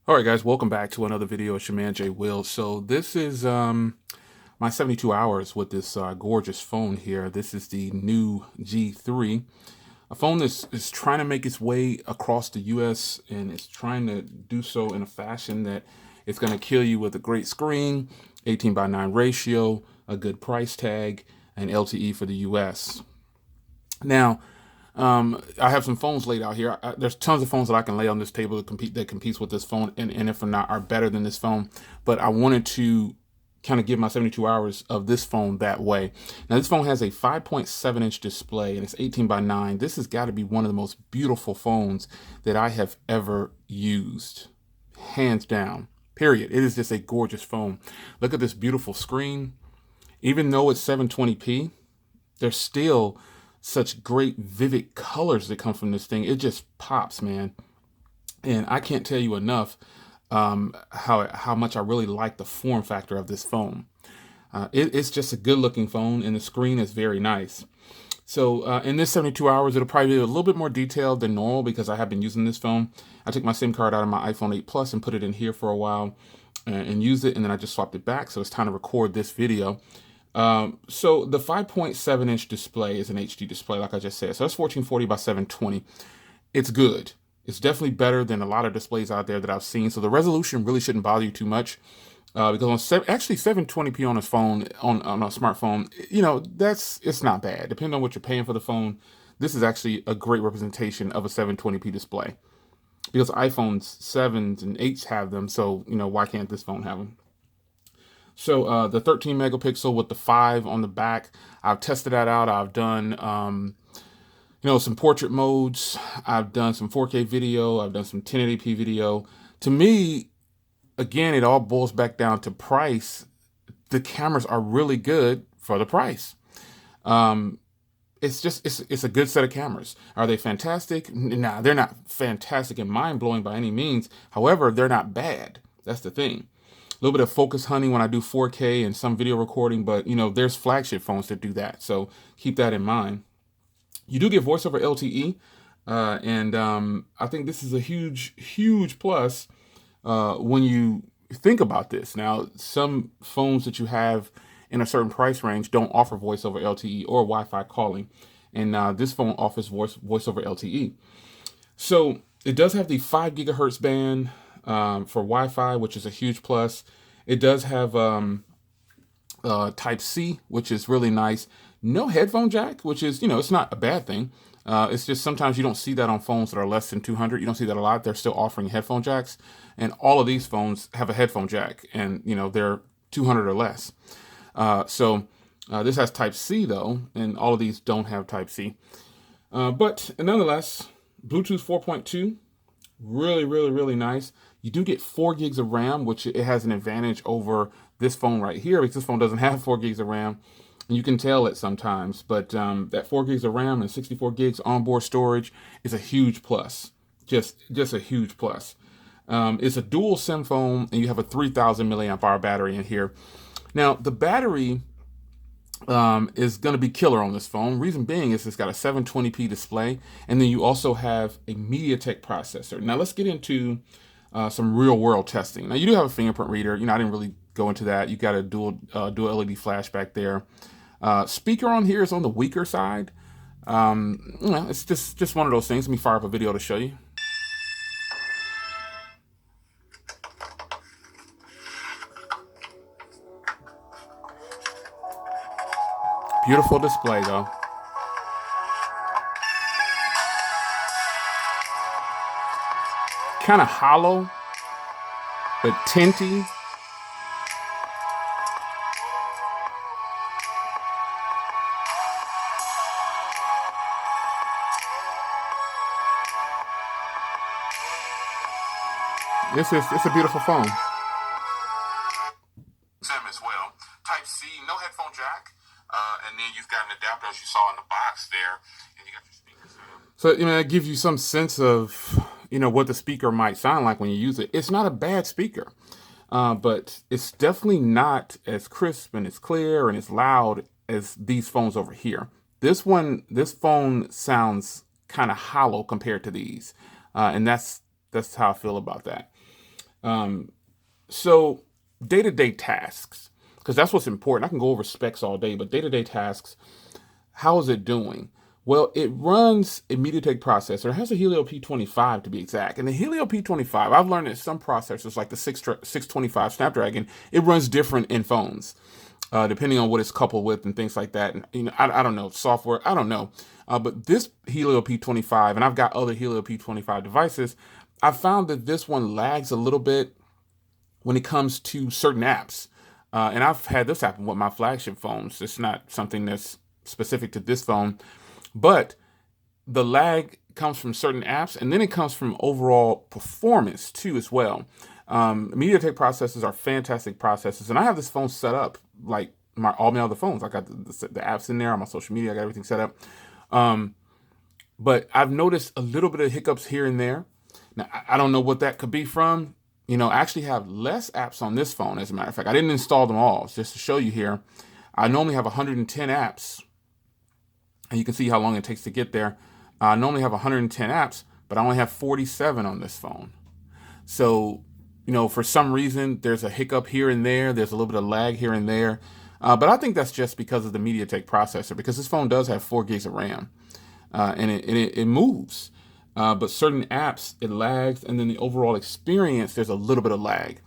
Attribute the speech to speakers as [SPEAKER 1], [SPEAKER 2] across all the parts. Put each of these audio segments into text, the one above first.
[SPEAKER 1] All right, guys, welcome back to another video. It's your man Jay Will. So this is my 72 hours with this gorgeous phone here. This is the new G3, a phone is trying to make its way across the U.S. and it's trying to do so in a fashion that it's going to kill you with a great screen, 18:9 ratio, a good price tag, and LTE for the U.S. Now, I have some phones laid out here. There's tons of phones that I can lay on this table that competes with this phone, and if not, are better than this phone. But I wanted to kind of give my 72 hours of this phone that way. Now, this phone has a 5.7-inch display, and it's 18:9. This has got to be one of the most beautiful phones that I have ever used, hands down. Period. It is just a gorgeous phone. Look at this beautiful screen. Even though it's 720p, there's still such great vivid colors that come from this thing. It just pops, man. And I can't tell you enough how much I really like the form factor of this phone. It's just a good looking phone, and the screen is very nice. So in this 72 hours, it'll probably be a little bit more detailed than normal because I have been using this phone. I took my SIM card out of my iPhone 8 Plus and put it in here for a while and used it, and then I just swapped it back. So it's time to record this video. So the 5.7-inch display is an HD display, like I just said. So it's 1440 by 720. It's good. It's definitely better than a lot of displays out there that I've seen. So the resolution really shouldn't bother you too much. Because actually 720p on a phone, on a smartphone, it's not bad. Depending on what you're paying for the phone, this is actually a great representation of a 720p display. Because iPhones 7s and 8s have them, so why can't this phone have them? So the 13 megapixel with the 5 on the back, I've tested that out. I've done some portrait modes. I've done some 4K video. I've done some 1080p video. To me, again, it all boils back down to price. The cameras are really good for the price. It's a good set of cameras. Are they fantastic? Nah, they're not fantastic and mind-blowing by any means. However, they're not bad. That's the thing. A little bit of focus hunting when I do 4K and some video recording, but there's flagship phones that do that. So keep that in mind. You do get voice over LTE, and I think this is a huge, huge plus when you think about this. Now, some phones that you have in a certain price range don't offer voice over LTE or Wi-Fi calling, and this phone offers voice over LTE. So it does have the 5 gigahertz band for Wi-Fi, which is a huge plus. It does have Type C, which is really nice. No headphone jack, which is, it's not a bad thing. It's just sometimes you don't see that on phones that are less than 200. You don't see that a lot. They're still offering headphone jacks. And all of these phones have a headphone jack, and, they're 200 or less. So this has Type C, though, and all of these don't have Type C. But nonetheless, Bluetooth 4.2, really, really, really nice. You do get 4 gigs of RAM, which it has an advantage over this phone right here because this phone doesn't have 4 gigs of RAM. And you can tell it sometimes, but that 4 gigs of RAM and 64 gigs onboard storage is a huge plus. Just a huge plus. It's a dual SIM phone, and you have a 3,000 milliamp hour battery in here. Now, the battery is going to be killer on this phone. Reason being is it's got a 720p display, and then you also have a MediaTek processor. Now, let's get into some real world testing. Now, you do have a fingerprint reader. I didn't really go into that. You got a dual LED flash back there. Speaker on here is on the weaker side. It's just one of those things. Let me fire up a video to show you. Beautiful display though. Kind of hollow, but tinty. It's a beautiful phone. SIM as well. Type C, no headphone jack, and then you've got an adapter as you saw in the box there, and you got your speakers. So that gives you some sense of what the speaker might sound like when you use it. It's not a bad speaker, but it's definitely not as crisp and as clear and as loud as these phones over here. This phone sounds kind of hollow compared to these, and that's how I feel about that. So day-to-day tasks, because that's what's important. I can go over specs all day, but day-to-day tasks, how is it doing? Well, it runs a MediaTek processor. It has a Helio P25 to be exact. And the Helio P25, I've learned that some processors, like the 625 Snapdragon, it runs different in phones, depending on what it's coupled with and things like that. And I don't know, software, I don't know. But this Helio P25, and I've got other Helio P25 devices, I found that this one lags a little bit when it comes to certain apps. And I've had this happen with my flagship phones. It's not something that's specific to this phone, but the lag comes from certain apps, and then it comes from overall performance too as well. MediaTek processors are fantastic processors, and I have this phone set up like all my other phones. I got the apps in there on my social media. I got everything set up. But I've noticed a little bit of hiccups here and there. Now, I don't know what that could be from. I actually have less apps on this phone, as a matter of fact. I didn't install them all. Just to show you here, I normally have 110 apps. And you can see how long it takes to get there. I normally have 110 apps, but I only have 47 on this phone. So, for some reason, there's a hiccup here and there. There's a little bit of lag here and there. But I think that's just because of the MediaTek processor, because this phone does have 4 gigs of RAM. And it moves. But certain apps, it lags. And then the overall experience, there's a little bit of lag.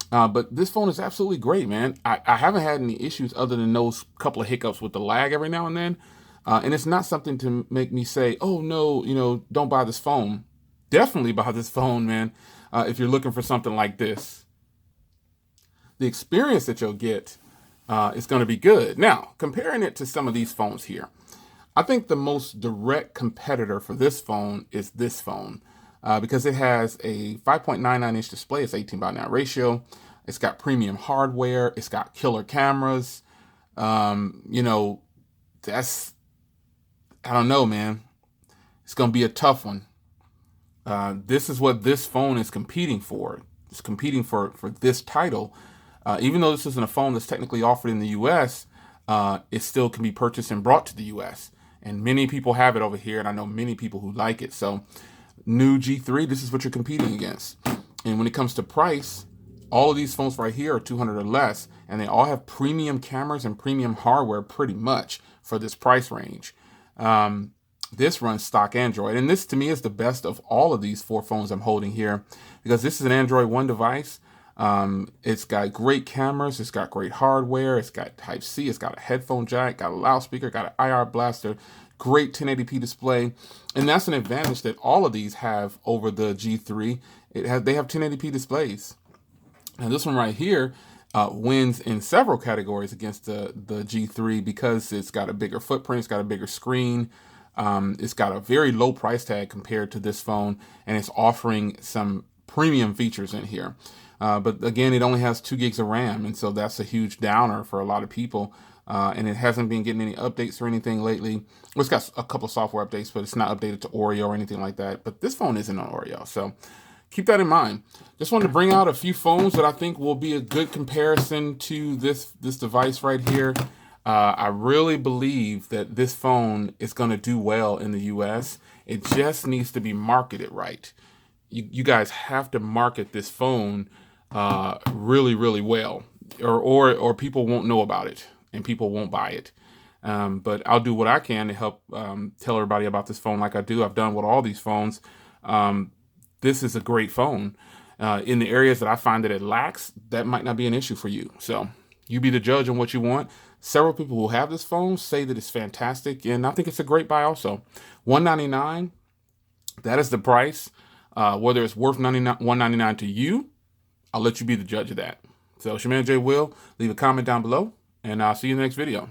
[SPEAKER 1] But this phone is absolutely great, man. I haven't had any issues other than those couple of hiccups with the lag every now and then. And it's not something to make me say, oh, no, don't buy this phone. Definitely buy this phone, man, if you're looking for something like this. The experience that you'll get is going to be good. Now, comparing it to some of these phones here, I think the most direct competitor for this phone is this phone because it has a 5.99-inch display. It's 18:9 ratio. It's got premium hardware. It's got killer cameras. I don't know, man. It's going to be a tough one. This is what this phone is competing for. It's competing for this title. Even though this isn't a phone that's technically offered in the U.S., it still can be purchased and brought to the U.S. And many people have it over here, and I know many people who like it. So, new G3, this is what you're competing against. And when it comes to price, all of these phones right here are $200 or less, and they all have premium cameras and premium hardware pretty much for this price range. This runs stock Android, and this to me is the best of all of these 4 phones I'm holding here, because this is an Android One device. It's got great cameras, it's got great hardware, it's got Type-C, it's got a headphone jack, got a loudspeaker, got an IR blaster, great 1080p display, and that's an advantage that all of these have over the G3. They have 1080p displays. Now this one right here wins in several categories against the G3 because it's got a bigger footprint, it's got a bigger screen, it's got a very low price tag compared to this phone, and it's offering some premium features in here. But again, it only has 2 gigs of RAM, and so that's a huge downer for a lot of people. And it hasn't been getting any updates or anything lately. Well, it's got a couple of software updates, but it's not updated to Oreo or anything like that. But this phone isn't on Oreo, so keep that in mind. Just wanted to bring out a few phones that I think will be a good comparison to this device right here. I really believe that this phone is going to do well in the U.S. It just needs to be marketed right. You guys have to market this phone really, really well, or people won't know about it and people won't buy it. But I'll do what I can to help tell everybody about this phone like I do. I've done with all these phones. This is a great phone. In the areas that I find that it lacks, that might not be an issue for you. So you be the judge on what you want. Several people who have this phone say that it's fantastic, and I think it's a great buy also. $199, that is the price. Whether it's worth $199 to you, I'll let you be the judge of that. So it's your man Jay Will. Leave a comment down below, and I'll see you in the next video.